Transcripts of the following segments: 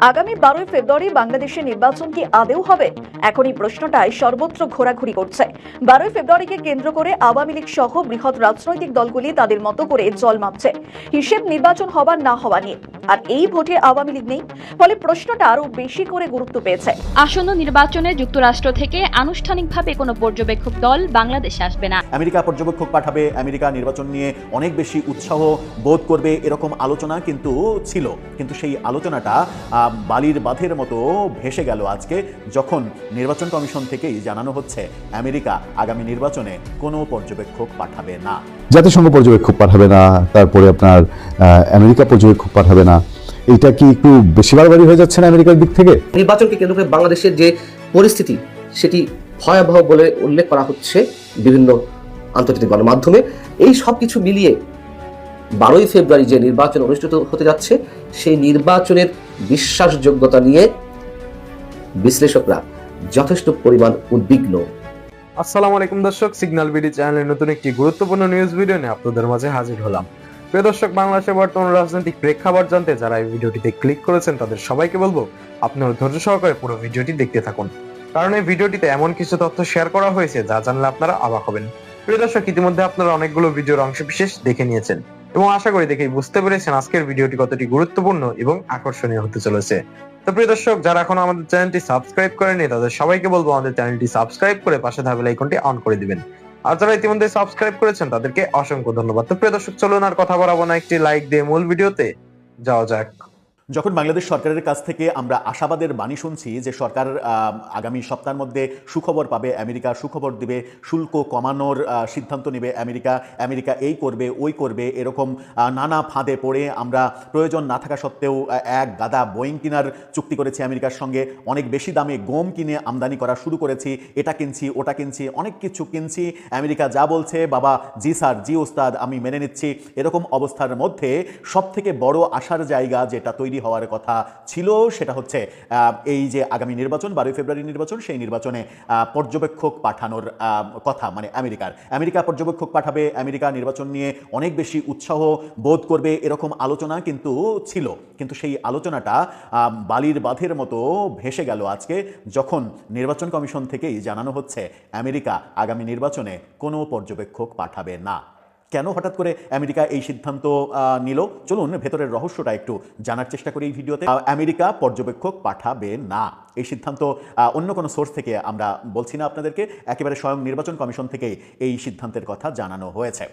আগামী 12ই ফেব্রুয়ারি বাংলাদেশে নির্বাচন কি আদৌ হবে? এখন এই প্রশ্নটাই সর্বত্র ঘোরাঘুরি করছে। 12ই ফেব্রুয়ারিকে কেন্দ্র করে আওয়ামী লীগ সহ বৃহৎ রাজনৈতিক দলগুলি তাদের মতো করে জল মাপছে হিসেব নির্বাচন হবার না হওয়া নিয়ে। আর এই ভোটে আওয়ামী লীগ নেই, ফলে প্রশ্নটা আরো বেশি করে গুরুত্ব পেয়েছে। আসন্ন নির্বাচনে যুক্তরাষ্ট্র থেকে আনুষ্ঠানিকভাবে কোনো পর্যবেক্ষক দল বাংলাদেশে আসবে না। আমেরিকা পর্যবেক্ষক পাঠাবে, আমেরিকা নির্বাচন নিয়ে অনেক বেশি উৎসাহ বোধ করবে, এরকম আলোচনা কিন্তু ছিল। কিন্তু সেই আলোচনাটা বালির বাঁধের মতো ভেসে গেল আজকে, যখন নির্বাচন কমিশন থেকেই জানানো হচ্ছে আমেরিকা আগামী নির্বাচনে কোনো পর্যবেক্ষক পাঠাবে না। জাতিসংঘ পর্যবেক্ষক পাঠাবে না, তারপরে আপনার আমেরিকা পর্যবেক্ষক পাঠাবে না। এটা কি একটু বেশি বাড়াবাড়ি হয়ে যাচ্ছে না আমেরিকার দিক থেকে? নির্বাচনকে কেন্দ্র করে বাংলাদেশের যে পরিস্থিতি সেটি ভয়াবহ বলে উল্লেখ করা হচ্ছে বিভিন্ন আন্তর্জাতিক গণমাধ্যমে। এই সব কিছু মিলিয়ে 12ই ফেব্রুয়ারি যে নির্বাচন অনুষ্ঠিত হতে যাচ্ছে সেই নির্বাচনের বিশ্বাসযোগ্যতা নিয়ে বিশ্লেষকরা যথেষ্ট পরিমাণ উদ্বিগ্ন। আসসালামু আলাইকুম দর্শক, সিগন্যাল বিডি চ্যানেলের নতুন একটি গুরুত্বপূর্ণ নিউজ ভিডিও নিয়ে আপনাদের মাঝে হাজির হলাম। প্রিয় দর্শক, বাংলাদেশের বর্তমান রাজনৈতিক প্রেক্ষাপট জানতে যারা এই ভিডিওটিতে ক্লিক করেছেন তাদের সবাইকে বলবো আপনারা ধৈর্য সহকারে পুরো ভিডিওটি দেখতে থাকুন, কারণ এই ভিডিওটিতে এমন কিছু তথ্য শেয়ার করা হয়েছে যা জানলে আপনারা অবাক হবেন। প্রিয় দর্শক, ইতিমধ্যে আপনারা অনেকগুলো ভিডিওর অংশ বিশেষ দেখে নিয়েছেন এবং আশা করি দেখেই বুঝতে পেরেছেন আজকের ভিডিওটি কতটি গুরুত্বপূর্ণ এবং আকর্ষণীয় হতে চলেছে। তো প্রিয় দর্শক, যারা এখনো আমাদের চ্যানেলটি সাবস্ক্রাইব করেনি তাদের সবাইকে বলবো আমাদের চ্যানেলটি সাবস্ক্রাইব করে পাশে থাকা বেল আইকনটি অন করে দিবেন। আর যারা ইতিমধ্যে সাবস্ক্রাইব করেছেন তাদেরকে অসংখ্য ধন্যবাদ। তো প্রিয় দর্শক, চলুন আর কথা বাড়াবো না, একটি লাইক দিয়ে মূল ভিডিওতে যাওয়া যাক। যখন বাংলাদেশ সরকারের কাছ থেকে আমরা আশাবাদের বাণী শুনছি যে সরকার আগামী সপ্তাহের মধ্যে সুখবর পাবে, আমেরিকা সুখবর দিবে, শুল্ক কমানোর সিদ্ধান্ত নেবে আমেরিকা, আমেরিকা এই করবে ওই করবে, এরকম নানা ফাঁদে পড়ে আমরা প্রয়োজন না থাকা সত্ত্বেও এক গাদা বোয়িং কেনার চুক্তি করেছি আমেরিকার সঙ্গে, অনেক বেশি দামে গম কিনে আমদানি করা শুরু করেছি, এটা কিনছি ওটা কিনছি, অনেক কিছু কিনছি, আমেরিকা যা বলছে বাবা জি স্যার জি ওস্তাদ আমি মেনে নিচ্ছি। এরকম অবস্থার মধ্যে সবথেকে বড় আশার জায়গা যেটা তৈরি হওয়ার কথা ছিল সেটা হচ্ছে এই যে আগামী নির্বাচন 12 ফেব্রুয়ারি নির্বাচন, সেই নির্বাচনে পর্যবেক্ষক পাঠানোর কথা, মানে আমেরিকা পর্যবেক্ষক পাঠাবে, আমেরিকা নির্বাচন নিয়ে অনেক বেশি উৎসাহ বোধ করবে, এরকম আলোচনা কিন্তু ছিল। কিন্তু সেই আলোচনাটা বালির বাঁধের মতো ভেসে গেল আজকে, যখন নির্বাচন কমিশন থেকেই জানানো হচ্ছে আমেরিকা আগামী নির্বাচনে কোনো পর্যবেক্ষক পাঠাবে না। কেন হঠাৎ করে আমেরিকা এই সিদ্ধান্ত নিল? চলুন ভেতরের রহস্যটা একটু জানার চেষ্টা করি এই ভিডিওতে। আমেরিকা পর্যবেক্ষক পাঠাবে না, এই সিদ্ধান্ত অন্য কোনো সোর্স থেকে আমরা বলছি না আপনাদেরকে, একেবারে স্বয়ং নির্বাচন কমিশন থেকেই এই সিদ্ধান্তের কথা জানানো হয়েছে।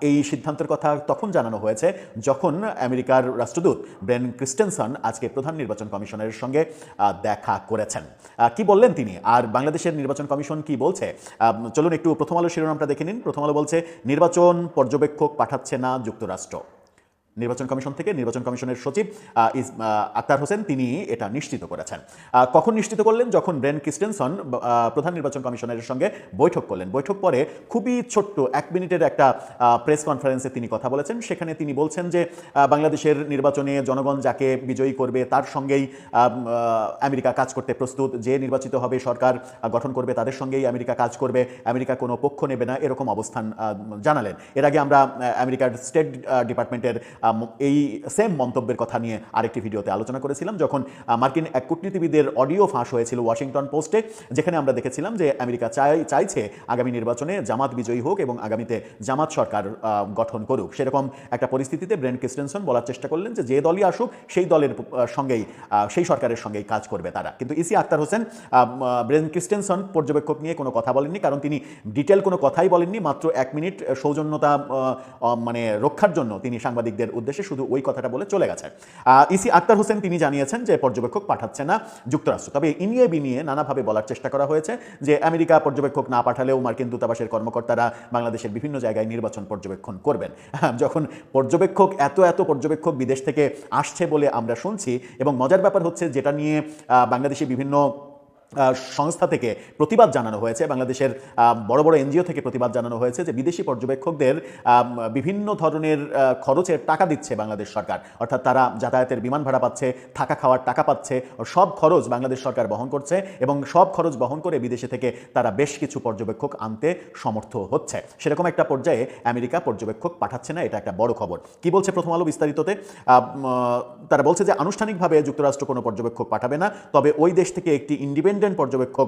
এই সিদ্ধান্তের কথা তখন জানানো হয়েছে যখন আমেরিকার রাষ্ট্রদূত ব্রেন ক্রিস্টেনসন আজকে প্রধান নির্বাচন কমিশনের সঙ্গে দেখা করেছেন। কি বললেন তিনি, আর বাংলাদেশের নির্বাচন কমিশন কি বলছে? চলুন একটু প্রথম আলো শিরোনামটা দেখে নিন। প্রথম আলো বলছে নির্বাচন পর্যবেক্ষক পাঠাচ্ছে না যুক্তরাষ্ট্র। নির্বাচন কমিশন থেকে নির্বাচন কমিশনের সচিব আক্তার হোসেন তিনি এটা নিশ্চিত করেছেন। কখন নিশ্চিত করলেন? যখন ব্রেন ক্রিস্টেনসন প্রধান নির্বাচন কমিশনের সঙ্গে বৈঠক করলেন। বৈঠক পরে খুবই ছোট্ট 1 মিনিটের একটা প্রেস কনফারেন্সে তিনি কথা বলেছেন। সেখানে তিনি বলছেন যে বাংলাদেশের নির্বাচনে জনগণ যাকে বিজয়ী করবে তার সঙ্গেই আমেরিকা কাজ করতে প্রস্তুত, যে নির্বাচিত হবে সরকার গঠন করবে তাদের সঙ্গেই আমেরিকা কাজ করবে, আমেরিকা কোনো পক্ষ নেবে না, এরকম অবস্থান জানালেন। এর আগে আমরা আমেরিকার স্টেট ডিপার্টমেন্টের এই সেম মন্তব্যের কথা নিয়ে আরেকটি ভিডিওতে আলোচনা করেছিলাম, যখন মার্কিন এক কূটনীতিবিদের অডিও ফাঁস হয়েছিল ওয়াশিংটন পোস্টে, যেখানে আমরা দেখেছিলাম যে আমেরিকা চাইছে আগামী নির্বাচনে জামাত বিজয়ী হোক এবং আগামীতে জামাত সরকার গঠন করুক। সেরকম একটা পরিস্থিতিতে ব্রেন ক্রিস্টেনসন বলার চেষ্টা করলেন যে যে দলই আসুক সেই দলের সঙ্গেই, সেই সরকারের সঙ্গেই কাজ করবে তারা। কিন্তু EC Akhtar Hossain Brian Christensen পর্যবেক্ষক নিয়ে কোনো কথা বলেননি, কারণ তিনি ডিটেল কোনো কথাই বলেননি। মাত্র 1 মিনিট সৌজন্যতা মানে রক্ষার জন্য তিনি সাংবাদিকদের উদ্দেশ্যে শুধু ওই কথাটা বলে চলে গেছে। ইসি আক্তার হোসেন তিনি জানিয়েছেন যে পর্যবেক্ষক পাঠাচ্ছে না যুক্তরাষ্ট্র। তবে ইনিয়ে বিনিয়ে নানাভাবে বলার চেষ্টা করা হয়েছে যে আমেরিকা পর্যবেক্ষক না পাঠালেও মার্কিন দূতাবাসের কর্মকর্তারা বাংলাদেশের বিভিন্ন জায়গায় নির্বাচন পর্যবেক্ষণ করবেন। যখন পর্যবেক্ষক এত পর্যবেক্ষক বিদেশ থেকে আসছে বলে আমরা শুনছি, এবং মজার ব্যাপার হচ্ছে যেটা নিয়ে বাংলাদেশে বিভিন্ন সংস্থা থেকে প্রতিবাদ জানানো হয়েছে, বাংলাদেশের বড় বড় এনজিও থেকে প্রতিবাদ জানানো হয়েছে যে বিদেশি পর্যবেক্ষকদের বিভিন্ন ধরনের খরচের টাকা দিচ্ছে বাংলাদেশ সরকার, অর্থাৎ তারা যাতায়াতের বিমান ভাড়া পাচ্ছে, থাকা খাওয়ার টাকা পাচ্ছে, সব খরচ বাংলাদেশ সরকার বহন করছে এবং সব খরচ বহন করে বিদেশে থেকে তারা বেশ কিছু পর্যবেক্ষক আনতে সমর্থ হচ্ছে। সেরকম একটা পর্যায়ে আমেরিকা পর্যবেক্ষক পাঠাচ্ছে না, এটা একটা বড় খবর। কি বলছে প্রথম আলো বিস্তারিততে? তারা বলছে যে আনুষ্ঠানিকভাবে যুক্তরাষ্ট্র কোনো পর্যবেক্ষক পাঠাবে না, তবে ওই দেশ থেকে একটি ইন্ডিপেন্ডেন্ট পর্যবেক্ষক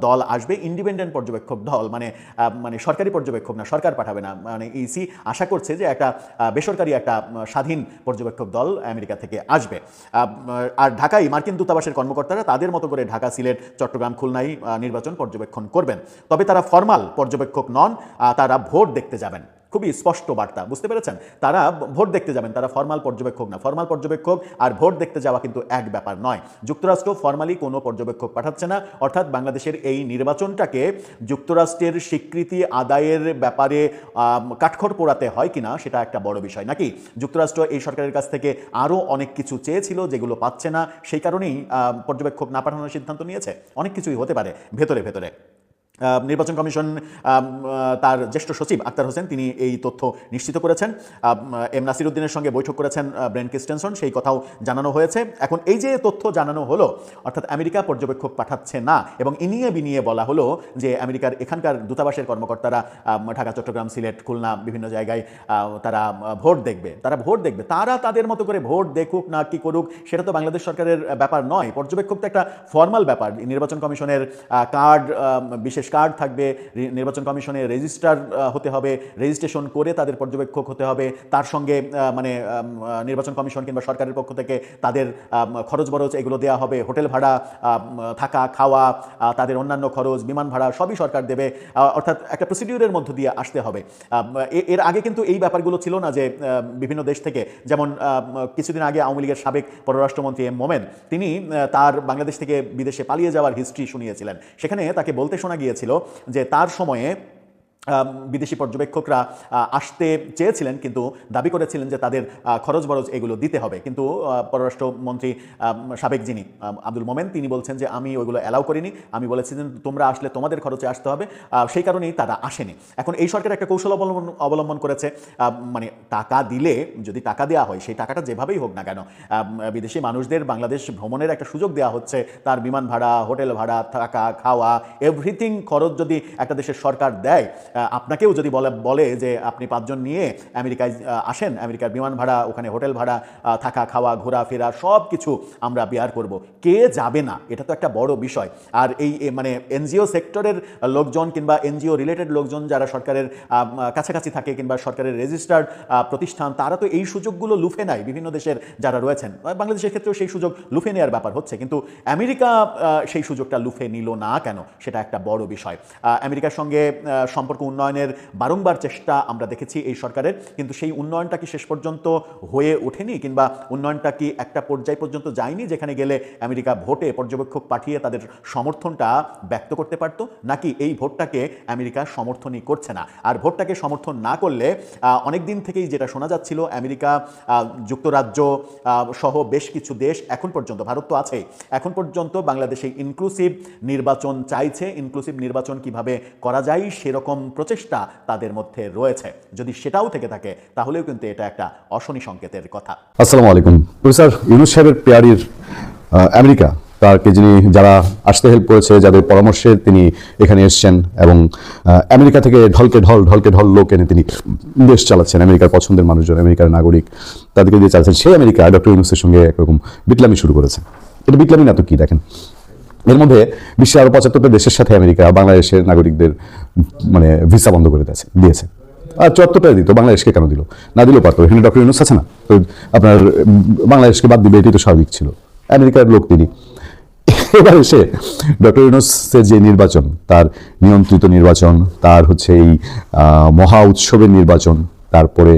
দল আসবে। ইন্ডিপেন্ডেন্ট পর্যবেক্ষক দল মানে সরকারি পর্যবেক্ষক না, সরকার পাঠাবে না। মানে ইসি আশা করছে যে একটা বেসরকারি একটা স্বাধীন পর্যবেক্ষক দল আমেরিকা থেকে আসবে। আর ঢাকায় মার্কিন দূতাবাসের কর্মকর্তারা তাদের মতো করে ঢাকা, সিলেট, চট্টগ্রাম, খুলনায় নির্বাচন পর্যবেক্ষণ করবেন। তবে তারা ফর্মাল পর্যবেক্ষক নন, তারা ভোট দেখতে যাবেন। খুবই স্পষ্ট বার্তা, বুঝতে পেরেছেন? তারা ভোট দেখতে যাবেন, তারা ফর্মাল পর্যবেক্ষক না। ফর্মাল পর্যবেক্ষক আর ভোট দেখতে যাওয়া কিন্তু এক ব্যাপার নয়। যুক্তরাষ্ট্র ফর্মালি কোনো পর্যবেক্ষক পাঠাচ্ছে না, অর্থাৎ বাংলাদেশের এই নির্বাচনটাকে যুক্তরাষ্ট্রের স্বীকৃতি আদায়ের ব্যাপারে কাঠখড় পোড়াতে হয় কিনা সেটা একটা বড় বিষয়। নাকি যুক্তরাষ্ট্র এই সরকারের কাছ থেকে আরও অনেক কিছু চেয়েছিল যেগুলো পাচ্ছে না, সেই কারণেই পর্যবেক্ষক না পাঠানোর সিদ্ধান্ত নিয়েছে? অনেক কিছুই হতে পারে ভেতরে ভেতরে। নির্বাচন কমিশন তার জ্যেষ্ঠ সচিব আক্তার হোসেন তিনি এই তথ্য নিশ্চিত করেছেন। এম নাসির উদ্দিনের সঙ্গে বৈঠক করেছেন ব্রেন ক্রিস্টেনসন, সেই কথাও জানানো হয়েছে। এখন এই যে তথ্য জানানো হলো, অর্থাৎ আমেরিকা পর্যবেক্ষক পাঠাচ্ছে না এবং ইনিয়ে বিনিয়ে বলা হলো যে আমেরিকার এখানকার দূতাবাসের কর্মকর্তারা ঢাকা, চট্টগ্রাম, সিলেট, খুলনা বিভিন্ন জায়গায় তারা ভোট দেখবে, তারা তাদের মতো করে ভোট দেখুক না কি করুক সেটা তো বাংলাদেশ সরকারের ব্যাপার নয়। পর্যবেক্ষক তো একটা ফর্মাল ব্যাপার। নির্বাচন কমিশনের কার্ড, বিশেষ কার্ড থাকবে, নির্বাচন কমিশনে রেজিস্টার হতে হবে, রেজিস্ট্রেশন করে তাদের পর্যবেক্ষক হতে হবে। তার সঙ্গে মানে নির্বাচন কমিশন কিংবা সরকারের পক্ষ থেকে তাদের খরচ বরচ এগুলো দেওয়া হবে, হোটেল ভাড়া, থাকা খাওয়া, তাদের অন্যান্য খরচ, বিমান ভাড়া সবই সরকার দেবে, অর্থাৎ একটা প্রসিডিউরের মধ্য দিয়ে আসতে হবে। এর আগে কিন্তু এই ব্যাপারগুলো ছিল না যে বিভিন্ন দেশ থেকে, যেমন কিছুদিন আগে আওয়ামী লীগের সাবেক পররাষ্ট্রমন্ত্রী এম মোমেন তিনি তার বাংলাদেশ থেকে বিদেশে পালিয়ে যাওয়ার হিস্ট্রি শুনিয়েছিলেন। সেখানে তাকে বলতে শোনা গিয়েছিল যে তার সময়ে বিদেশি পর্যবেক্ষকরা আসতে চেয়েছিলেন, কিন্তু দাবি করেছিলেন যে তাদের খরচ বরচ এগুলো দিতে হবে। কিন্তু পররাষ্ট্রমন্ত্রী সাবেক যিনি আব্দুল মোমেন তিনি বলছেন যে আমি ওইগুলো অ্যালাউ করিনি, আমি বলেছি যে তোমরা আসলে তোমাদের খরচে আসতে হবে, সেই কারণেই তারা আসেনি। এখন এই সরকার একটা কৌশল অবলম্বন করেছে, মানে টাকা দিলে, যদি টাকা দেওয়া হয় সেই টাকাটা যেভাবেই হোক না কেন, বিদেশি মানুষদের বাংলাদেশ ভ্রমণের একটা সুযোগ দেওয়া হচ্ছে। তার বিমান ভাড়া, হোটেল ভাড়া, থাকা খাওয়া এভরিথিং খরচ যদি একটা দেশের সরকার দেয়, আপনাকেও যদি বলে যে আপনি 5 জন নিয়ে আমেরিকায় আসেন, আমেরিকার বিমান ভাড়া, ওখানে হোটেল ভাড়া, থাকা খাওয়া ঘোরাফেরা সব কিছু আমরা বেয়ার করব, কে যাবে না? এটা তো একটা বড় বিষয়। আর এই মানে এনজিও সেক্টরের লোকজন কিংবা এনজিও রিলেটেড লোকজন যারা সরকারের কাছাকাছি থাকে কিংবা সরকারের রেজিস্টার্ড প্রতিষ্ঠান, তারা তো এই সুযোগগুলো লুফে নেয়। বিভিন্ন দেশের যারা রয়েছেন, বাংলাদেশের ক্ষেত্রেও সেই সুযোগ লুফে নেওয়ার ব্যাপার হচ্ছে, কিন্তু আমেরিকা সেই সুযোগটা লুফে নিল না কেন সেটা একটা বড় বিষয়। আমেরিকার সঙ্গে সম্পর্ক উন্নয়নের বারংবার চেষ্টা আমরা দেখেছি এই সরকারের, কিন্তু সেই উন্নয়নটা কি শেষ পর্যন্ত হয়ে ওঠেনি, কিংবা উন্নয়নটা কি একটা পর্যায় পর্যন্ত যায়নি যেখানে গেলে আমেরিকা ভোটে পর্যবেক্ষক পাঠিয়ে তাদের সমর্থনটা ব্যক্ত করতে পারত? নাকি এই ভোটটাকে আমেরিকা সমর্থনই করছে না? আর ভোটটাকে সমর্থন না করলে অনেক দিন থেকেই যেটা শোনা যাচ্ছিল, আমেরিকা, যুক্তরাজ্য সহ বেশ কিছু দেশ এখন পর্যন্ত, ভারত তো আছেই, এখন পর্যন্ত বাংলাদেশে ইনক্লুসিভ নির্বাচন চাইছে। ইনক্লুসিভ নির্বাচন কিভাবে করা যায় সেরকম প্রচেষ্টা তাদের মধ্যে রয়েছে। যদি সেটাও থেকে থাকে তাহলেও কিন্তু এটা একটা অশনি সংকেতের কথা। আসসালামু আলাইকুম। প্রফেসর ইউনূস সাহেবের পেয়ারির আমেরিকা, তাকে যিনি যারা আসতে হেল্প করেছে, যাদের পরামর্শে তিনি এখানে এসছেন এবং আমেরিকা থেকে ঢলকে ঢল লোক এনে তিনি দেশ চালাচ্ছেন, আমেরিকার পছন্দের মানুষজন, আমেরিকার নাগরিক তাদেরকে দিয়ে চালাচ্ছেন, সেই আমেরিকা ডক্টর ইউনূসের সঙ্গে একরকম বিটলামি শুরু করেছে। এটা বিটলামি না তো কি? দেখেন, এর মধ্যে বিশ্বের আরো 75টা দেশের সাথে আমেরিকা বাংলাদেশের নাগরিকদের মানে ভিসা বন্ধ করে দিয়েছে। আর 74টাই দিত, বাংলাদেশকে কেন দিল? না দিলেও পারতো, এখানে ডক্টর ইউনূস আছে না, তো আপনার বাংলাদেশকে বাদ দিবে, এটাই তো স্বাভাবিক ছিল। আমেরিকার লোক তিনি। এবার এসে ডক্টর ইউনূসের যে নির্বাচন, তার নিয়ন্ত্রিত নির্বাচন, তার হচ্ছে এই মহা উৎসবের নির্বাচন, তারপরে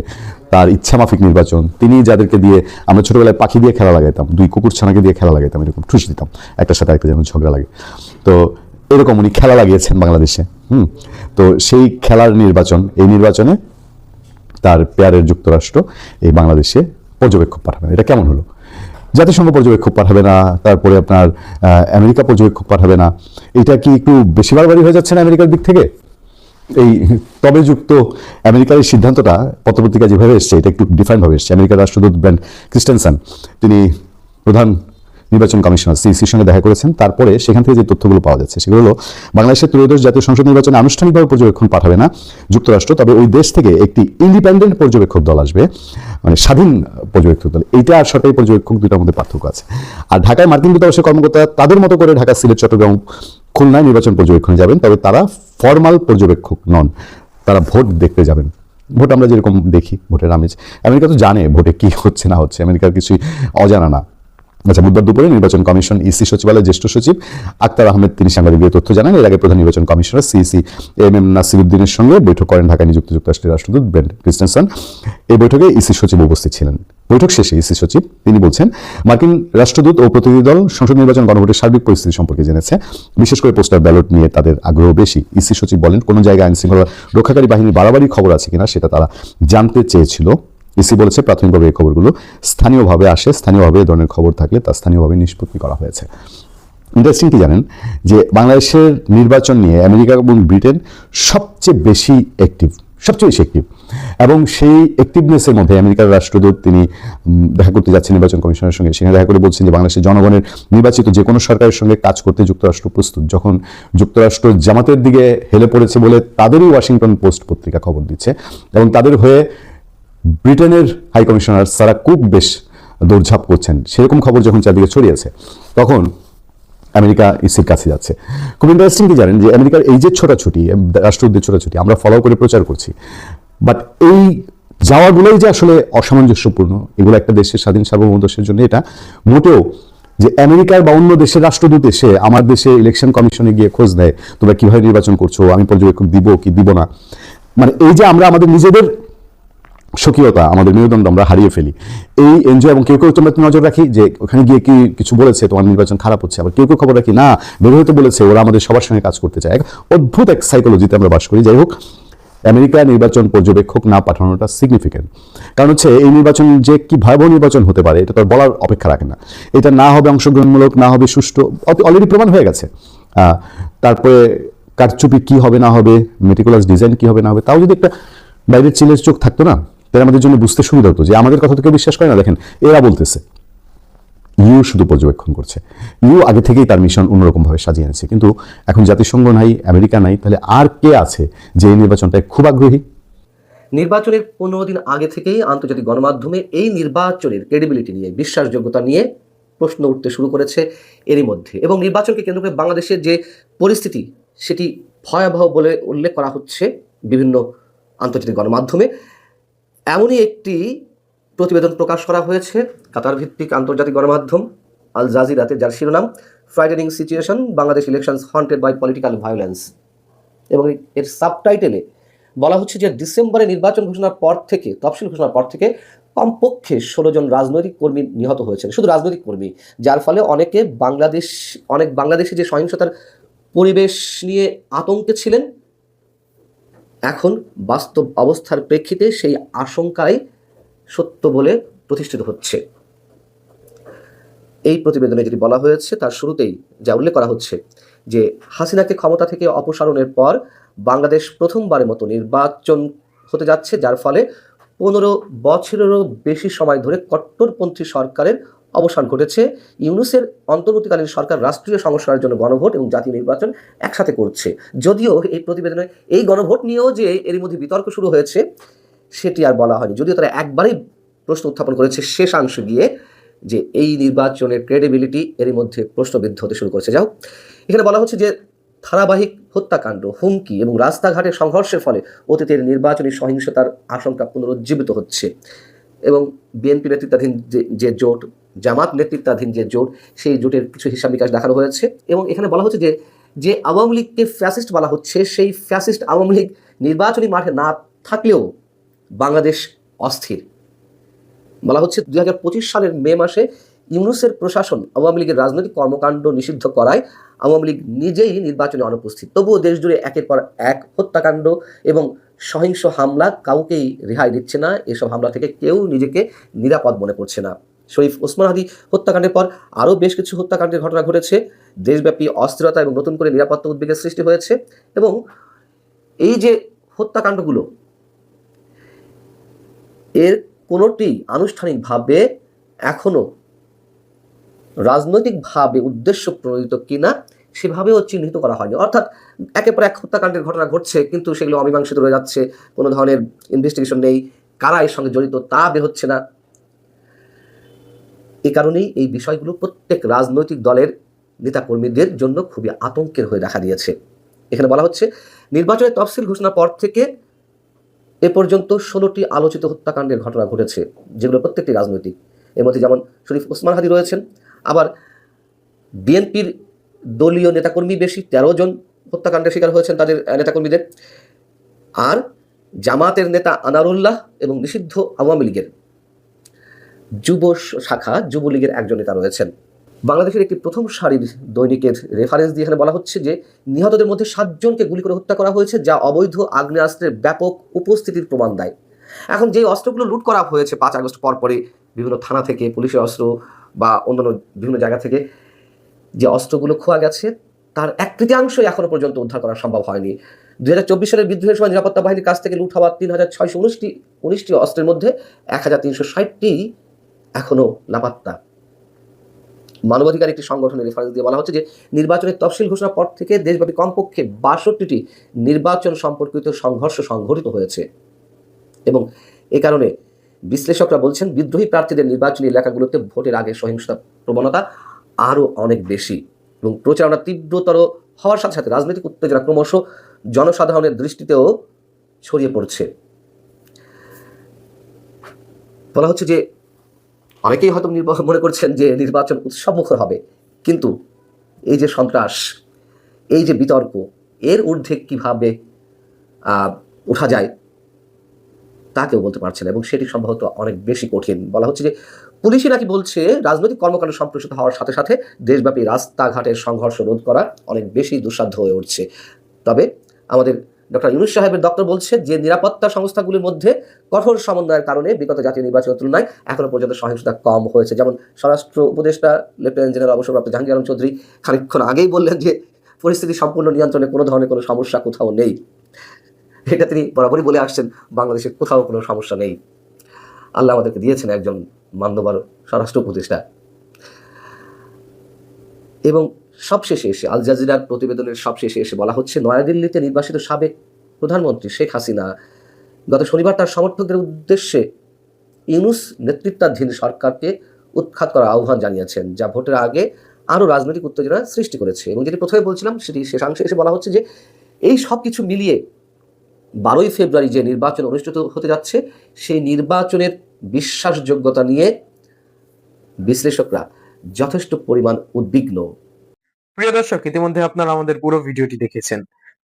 তার ইচ্ছামাফিক নির্বাচন, তিনি যাদেরকে দিয়ে আমরা ছোটবেলায় পাখি দিয়ে খেলা লাগাইতাম, 2 কুকুর ছানাকে দিয়ে খেলা লাগাইতাম, এরকম ঠুস দিতাম একটার সাথে একটা যেন ঝগড়া লাগে, তো এরকম উনি খেলা লাগিয়েছেন বাংলাদেশে। তো সেই খেলার নির্বাচন, এই নির্বাচনে তার পেয়ারের যুক্তরাষ্ট্র এই বাংলাদেশে পর্যবেক্ষক পাঠাবেন। এটা কেমন হলো? জাতিসংঘ পর্যবেক্ষক পাঠাবে না, তারপরে আপনার আমেরিকা পর্যবেক্ষক পাঠাবে না, এটা কি একটু বেশি বাড়াবাড়ি হয়ে যাচ্ছে না আমেরিকার দিক থেকে? এই তবে যুক্ত আমেরিকার এই সিদ্ধান্তটা পত্রপত্রিকা যেভাবে এসছে এটা একটু ডিফারেন্টভাবে এসছে। আমেরিকার রাষ্ট্রদূত ব্রেন্ট ক্রিস্টেনসন তিনি প্রধান নির্বাচন কমিশনার সিইসির সঙ্গে দেখা করেছেন। তারপরে সেখান থেকে যে তথ্যগুলো পাওয়া যাচ্ছে সেগুলো হলো বাংলাদেশের ত্রয়োদশ জাতীয় সংসদ নির্বাচনে আনুষ্ঠানিকভাবে পর্যবেক্ষণ পাঠাবে না যুক্তরাষ্ট্র, তবে ওই দেশ থেকে একটি ইন্ডিপেন্ডেন্ট পর্যবেক্ষক দল আসবে, মানে স্বাধীন পর্যবেক্ষক দল। এইটা আর সরকারি পর্যবেক্ষক দুটার মধ্যে পার্থক্য আছে। আর ঢাকায় মার্কিন দূতাবাসের কর্মকর্তা তাদের মতো করে ঢাকা, সিলেট, চট্টগ্রাম, খুলনায় নির্বাচন পর্যবেক্ষণে যাবেন, তবে তারা ফর্মাল পর্যবেক্ষক নন, তারা ভোট দেখতে যাবেন। ভোট আমরা যেরকম দেখি, ভোটের আমেজ, আমেরিকা তো জানে ভোটে কি হচ্ছে না হচ্ছে, আমেরিকার কিছুই অজানা না। আচ্ছা, বুধবার দুপুরে নির্বাচন কমিশন ইসি সচিবালয়ের জ্যেষ্ঠ সচিব আক্তার আহমেদ তিনি সাংবাদিকদের তথ্য জানান। এর আগে প্রধান নির্বাচন কমিশনার সিইসি এম নাসিরুদ্দিনের সঙ্গে বৈঠক করেন ঢাকায় নিযুক্ত যুক্তরাষ্ট্রের রাষ্ট্রদূত ব্রেন্ট ক্রিস্টেনসন। এই বৈঠকে ইসি সচিব উপস্থিত ছিলেন। বৈঠক শেষে ইসি সচিব তিনি বলছেন, মার্কিন রাষ্ট্রদূত ও প্রতিনিধি দল সংসদ নির্বাচন গণভোটের সার্বিক পরিস্থিতি সম্পর্কে জেনেছে, বিশেষ করে পোস্টাল ব্যালট নিয়ে তাদের আগ্রহ বেশি। ইসি সচিব বলেন, কোনো জায়গায় আইন শৃঙ্খলা রক্ষাকারী বাহিনীর বাড়াবাড়ি খবর আছে কিনা সেটা তারা জানতে চেয়েছিল। ইসি বলেছে, প্রাথমিকভাবে এই খবরগুলো স্থানীয়ভাবে আসে, স্থানীয়ভাবে এই ধরনের খবর থাকলে তা স্থানীয়ভাবে নিষ্পত্তি করা হয়েছে। ইন্টারেস্টিং কি জানেন, যে বাংলাদেশের নির্বাচন নিয়ে আমেরিকা এবং ব্রিটেন সবচেয়ে বেশি অ্যাক্টিভ, এবং সেই অ্যাক্টিভনেসের মধ্যে আমেরিকার রাষ্ট্রদূত তিনি দেখা করতে যাচ্ছেন নির্বাচন কমিশনের সঙ্গে। সেখানে দেখা করে বলছেন যে বাংলাদেশের জনগণের নির্বাচিত যে কোনো সরকারের সঙ্গে কাজ করতে যুক্তরাষ্ট্র প্রস্তুত। যখন যুক্তরাষ্ট্র জামাতের দিকে হেলে পড়েছে বলে তাদেরই ওয়াশিংটন পোস্ট পত্রিকা খবর দিচ্ছে, এবং তাদের হয়ে ব্রিটেনের হাই কমিশনার সারা কুক বেশ দৌড়ঝাঁপ করছেন। সেরকম খবর যখন চারদিকে ছড়িয়েছে তখন আমেরিকা ইসির কাছে যাচ্ছে। খুব ইন্টারেস্টিং কি জানেন, যে আমেরিকার এই যে ছোটাছুটি, রাষ্ট্রদূতের ছোটাছুটি আমরা ফলো করে প্রচার করছি, বাট এই যাওয়াগুলোই যে আসলে অসামঞ্জস্যপূর্ণ, এগুলো একটা দেশের স্বাধীন সার্বভৌমত্বের জন্য এটা মোটেও যে আমেরিকার বা অন্য দেশের রাষ্ট্রদূত এসে আমার দেশে ইলেকশন কমিশনে গিয়ে খোঁজ নেয় তোমরা কিভাবে নির্বাচন করছো, আমি পর্যবেক্ষক দিব কি দিব না, মানে এই যে আমরা আমাদের নিজেদের স্বকীয়তা, আমাদের মেরুদণ্ড আমরা হারিয়ে ফেলি। এই এনজিও এবং কেউ কেউ তোমরা নজর রাখি যে ওখানে গিয়ে কি কিছু বলেছে তোমার নির্বাচন খারাপ হচ্ছে, আবার কেউ কেউ খবর রাখি না বের হতে বলেছে ওরা আমাদের সবার সঙ্গে কাজ করতে চায়। অদ্ভুত এক সাইকোলজিতে আমরা বাস করি। যাই হোক, আমেরিকা নির্বাচন পর্যবেক্ষক না পাঠানোটা সিগনিফিকেন্ট, কারণ হচ্ছে এই নির্বাচন যে কি ভয়াবহ নির্বাচন হতে পারে এটা তো আর বলার অপেক্ষা রাখে না। এটা না হবে অংশগ্রহণমূলক, না হবে সুষ্ঠু, অলরেডি প্রমাণ হয়ে গেছে। তারপরে কারচুপি কি হবে না হবে, মেটিকুলাস ডিজাইন কি হবে না হবে, তাও যদি একটা বাইরের চিলের চোখ থাকতো না, তাহলে আমাদের জন্য বুঝতে সুবিধা হতো যে আমাদের কথা তো কেউ বিশ্বাস করে না। দেখেন, এরা বলতেছে ইউ শুধু পর্যবেক্ষণ করছে, ইউ আগে থেকেই তার মিশন অন্যরকমভাবে সাজিয়ে এনেছে, কিন্তু এখন জাতিসংঘ নাই, আমেরিকা নাই, তাহলে আর কে আছে যে এই নির্বাচনটায় খুব আগ্রহী? নির্বাচনের 15 দিন আগে থেকেই আন্তর্জাতিক গণমাধ্যমে এই নির্বাচনের ক্রেডিবিলিটি নিয়ে, বিশ্বাসযোগ্যতা নিয়ে প্রশ্ন উঠতে শুরু করেছে এরই মধ্যে, এবং নির্বাচনকে কেন্দ্র করে বাংলাদেশের যে পরিস্থিতি সেটি ভয়াবহ বলে উল্লেখ করা হচ্ছে বিভিন্ন আন্তর্জাতিক গণমাধ্যমে। এমনই একটি প্রতিবেদন প্রকাশ করা হয়েছে কাতার ভিত্তিক আন্তর্জাতিক গণমাধ্যম আল জাজিরাতে, যার শিরোনাম frightening situation, Bangladesh elections haunted by political violence, এবং এর সাবটাইটেলে বলা হচ্ছে যে ডিসেম্বরে নির্বাচন ঘোষণার পর থেকে, তফসিল ঘোষণার পর থেকে কমপক্ষে 16 জন রাজনৈতিক কর্মী নিহত হয়েছেন, শুধু রাজনৈতিক কর্মী, যার ফলে অনেক বাংলাদেশে যে সহিংসতার পরিবেশ নিয়ে আতঙ্কে ছিলেন, এখন বাস্তব অবস্থার প্রেক্ষিতে সেই আশঙ্কাই সত্য বলে প্রতিষ্ঠিত হচ্ছে। এই প্রতিবেদনে যেটি বলা হয়েছে তার শুরুতেই যা উল্লেখ করা হচ্ছে যে হাসিনাকে ক্ষমতা থেকে অপসারণের পর বাংলাদেশ প্রথমবারের মতো নির্বাচন হতে যাচ্ছে, যার ফলে 15 বছরেরও বেশি সময় ধরে কট্টরপন্থী সরকারের অবসান ঘটেছে। ইউনূসের অন্তর্বর্তীকালীন সরকার রাষ্ট্রীয় সংস্কারের জন্য গণভোট এবং জাতীয় নির্বাচন একসাথে করছে। যদিও এই প্রতিবেদনে এই গণভোট নিয়েও যে এরই মধ্যে বিতর্ক শুরু হয়েছে সেটি আর বলা হয়নি, যদিও তারা একবারই প্রশ্ন উত্থাপন করেছে শেষাংশে গিয়ে যে এই নির্বাচনের ক্রেডিবিলিটি এরই মধ্যে প্রশ্নবিদ্ধ হতে শুরু করেছে। যাও, এখানে বলা হচ্ছে যে ধারাবাহিক হত্যাকাণ্ড, হুমকি এবং রাস্তাঘাটের সংঘর্ষের ফলে অতীতের নির্বাচনী সহিংসতার আশঙ্কা পুনরুজ্জীবিত হচ্ছে, এবং বিএনপি নেতৃত্বাধীন যে জোট, জামাত নেতৃত্বাধীন যে জোট, সেই জোটের কিছু হিসাব নিকাশ দেখানো হয়েছে। এবং এখানে বলা হচ্ছে যে আওয়ামী লীগকে ফ্যাসিস্ট বলা হচ্ছে, সেই ফ্যাসিস্ট আওয়ামী লীগ নির্বাচনী মাঠে না থাকলেও বাংলাদেশ অস্থির। বলা হচ্ছে 2025 সালের মে মাসে ইউনূসের প্রশাসন আওয়ামী লীগের রাজনৈতিক কর্মকাণ্ড নিষিদ্ধ করায় আওয়ামী লীগ নিজেই নির্বাচনে অনুপস্থিত। তবুও দেশ জুড়ে একের পর এক হত্যাকাণ্ড এবং সহিংস হামলা কাউকেই রেহাই দিচ্ছে না। এসব হামলা থেকে কেউ নিজেকে নিরাপদ মনে করছে না। শরীফ ওসমান হাদি হত্যাকাণ্ডের পর আরও বেশ কিছু হত্যাকাণ্ডের ঘটনা ঘটেছে। দেশব্যাপী অস্থিরতা এবং নতুন করে নিরাপত্তা উদ্বেগের সৃষ্টি হয়েছে। এবং এই যে হত্যাকাণ্ডগুলো, এর কোনোটি আনুষ্ঠানিকভাবে এখনো রাজনৈতিকভাবে উদ্দেশ্য প্রণোদিত কিনা সেভাবেও চিহ্নিত করা হয়নি। অর্থাৎ একের পর এক হত্যাকাণ্ডের ঘটনা ঘটছে, কিন্তু সেগুলো অমীমাংসিত রয়ে যাচ্ছে, কোনো ধরনের ইনভেস্টিগেশন নেই, কারা এর সঙ্গে জড়িত তা বের হচ্ছে না। এই কারণেই এই বিষয়গুলো প্রত্যেক রাজনৈতিক দলের নেতাকর্মীদের জন্য খুবই আতঙ্কের হয়ে দেখা দিয়েছে। এখানে বলা হচ্ছে, নির্বাচনের তফসিল ঘোষণার পর থেকে এ পর্যন্ত 16টি আলোচিত হত্যাকাণ্ডের ঘটনা ঘটেছে, যেগুলো প্রত্যেকটি রাজনৈতিক। এর মধ্যে যেমন শরীফ ওসমান হাদি রয়েছেন, আবার বিএনপির দলীয় নেতাকর্মী বেশি 13 জন হত্যাকাণ্ডের শিকার হয়েছেন তাদের নেতাকর্মীদের। আর জামাতের নেতা আনারুল্লাহ এবং নিষিদ্ধ আওয়ামী লীগের যুব শাখা যুবলীগের একজন নেতা রয়েছেন। বাংলাদেশের একটি প্রথম সারির দৈনিকের রেফারেন্স দিয়ে এখানে বলা হচ্ছে যে নিহতদের মধ্যে 7 জনকে গুলি করে হত্যা করা হয়েছে, যা অবৈধ আগ্নেয়াস্ত্রের ব্যাপক উপস্থিতির প্রমাণ দেয়। এখন যে অস্ত্রগুলো লুট করা হয়েছে 5 আগস্ট পরপরই বিভিন্ন থানা থেকে, পুলিশের অস্ত্র বা অন্যান্য বিভিন্ন জায়গা থেকে যে অস্ত্রগুলো খোয়া গেছে, তার 1/3 এখনো পর্যন্ত উদ্ধার করা সম্ভব হয়নি। 2024 সালের বিদ্রোহের সময় নিরাপত্তা বাহিনীর কাছ থেকে লুট হওয়া 3619টি অস্ত্রের মধ্যে 1360টি এখনো লাপাত্তা। মানবাধিকার একটি সংগঠনের রেফারেন্স দিয়ে বলা হচ্ছে যে নির্বাচনের তফসিল ঘোষণার পর থেকে দেশব্যাপী কমপক্ষে 62টি নির্বাচন সম্পর্কিত সংঘর্ষ সংঘটিত হয়েছে। এবং এ কারণে বিশ্লেষকরা বলছেন, বিদ্রোহী প্রার্থীদের নির্বাচনী এলাকাগুলোতে ভোটের আগে সহিংসতা প্রবণতা আরও অনেক বেশি এবং প্রচারণা তীব্রতর হওয়ার সাথে সাথে রাজনৈতিক উত্তেজনা ক্রমশ জনসাধারণের দৃষ্টিতেও ছড়িয়ে পড়ছে। বলা হচ্ছে যে অনেকেই হয়তো মনে করছেন যে নির্বাচন উৎসবমুখর হবে, কিন্তু এই যে সন্ত্রাস, এই যে বিতর্ক, এর ঊর্ধ্বে কীভাবে ওঠা যায় তা কেউ বলতে পারছে না এবং সেটি সম্ভবত অনেক বেশি কঠিন। বলা হচ্ছে যে পুলিশই নাকি বলছে রাজনৈতিক কর্মকাণ্ড সম্প্রসারিত হওয়ার সাথে সাথে দেশব্যাপী রাস্তাঘাটের সংঘর্ষ রোধ করা অনেক বেশি দুঃসাধ্য হয়ে উঠছে। তবে আমাদের ডক্টর ইউনূস সাহেবের দপ্তর বলছে যে নিরাপত্তা সংস্থাগুলির মধ্যে কঠোর সমন্বয়ের কারণে বিগত জাতীয় নির্বাচনের তুলনায় এখনো পর্যন্ত সহিংসতা কম হয়েছে। যেমন স্বরাষ্ট্র উপদেষ্টা লেফটেন্যান্ট জেনারেল অবসরপ্রাপ্ত জাহাঙ্গীর আলম চৌধুরী খানিকক্ষণ আগেই বললেন যে পরিস্থিতি সম্পূর্ণ নিয়ন্ত্রণে, কোনো ধরনের কোনো সমস্যা কোথাও নেই। এটা তিনি বরাবরই বলে আসছেন, বাংলাদেশে কোথাও কোনো সমস্যা নেই। আল্লাহ আমাদেরকে দিয়েছেন একজন মান্যবর স্বরাষ্ট্র উপদেষ্টা। এবং সবশেষে এসে আল জাজিরার প্রতিবেদনের সবশেষে এসে বলা হচ্ছে, নয়াদিল্লিতে নির্বাসিত সাবেক প্রধানমন্ত্রী শেখ হাসিনা গত শনিবার তার সমর্থকদের উদ্দেশ্যে ইউনূস নেতৃত্বাধীন সরকারকে উৎখাত করার আহ্বান জানিয়েছেন, যা ভোটের আগে আরও রাজনৈতিক উত্তেজনা সৃষ্টি করেছে। এবং যেটি প্রথমে বলছিলাম সেটি শেষাংশে এসে বলা হচ্ছে যে এই সব কিছু মিলিয়ে 12ই ফেব্রুয়ারি যে নির্বাচন অনুষ্ঠিত হতে যাচ্ছে, সেই নির্বাচনের বিশ্বাসযোগ্যতা নিয়ে বিশ্লেষকরা যথেষ্ট পরিমাণ উদ্বিগ্ন। প্রিয় দর্শক, ইতিমধ্যে আপনারা আমাদের পুরো ভিডিওটি দেখেছেন।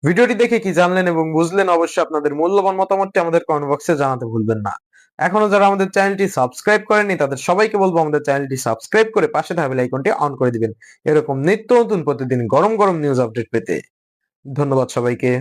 ভিডিওটি দেখে কি জানলেন এবং বুঝলেন, অবশ্যই আপনাদের মূল্যবান মতামতটি আমাদের কমেন্ট বক্সে জানাতে ভুলবেন না। এখনো যারা আমাদের চ্যানেলটি সাবস্ক্রাইব করেননি তাদের সবাইকে বলবো আমাদের চ্যানেলটি সাবস্ক্রাইব করে পাশে থাকা বেল আইকনটি অন করে দিবেন, এরকম নিত্য নতুন প্রতিদিন গরম গরম নিউজ আপডেট পেতে। ধন্যবাদ সবাইকে।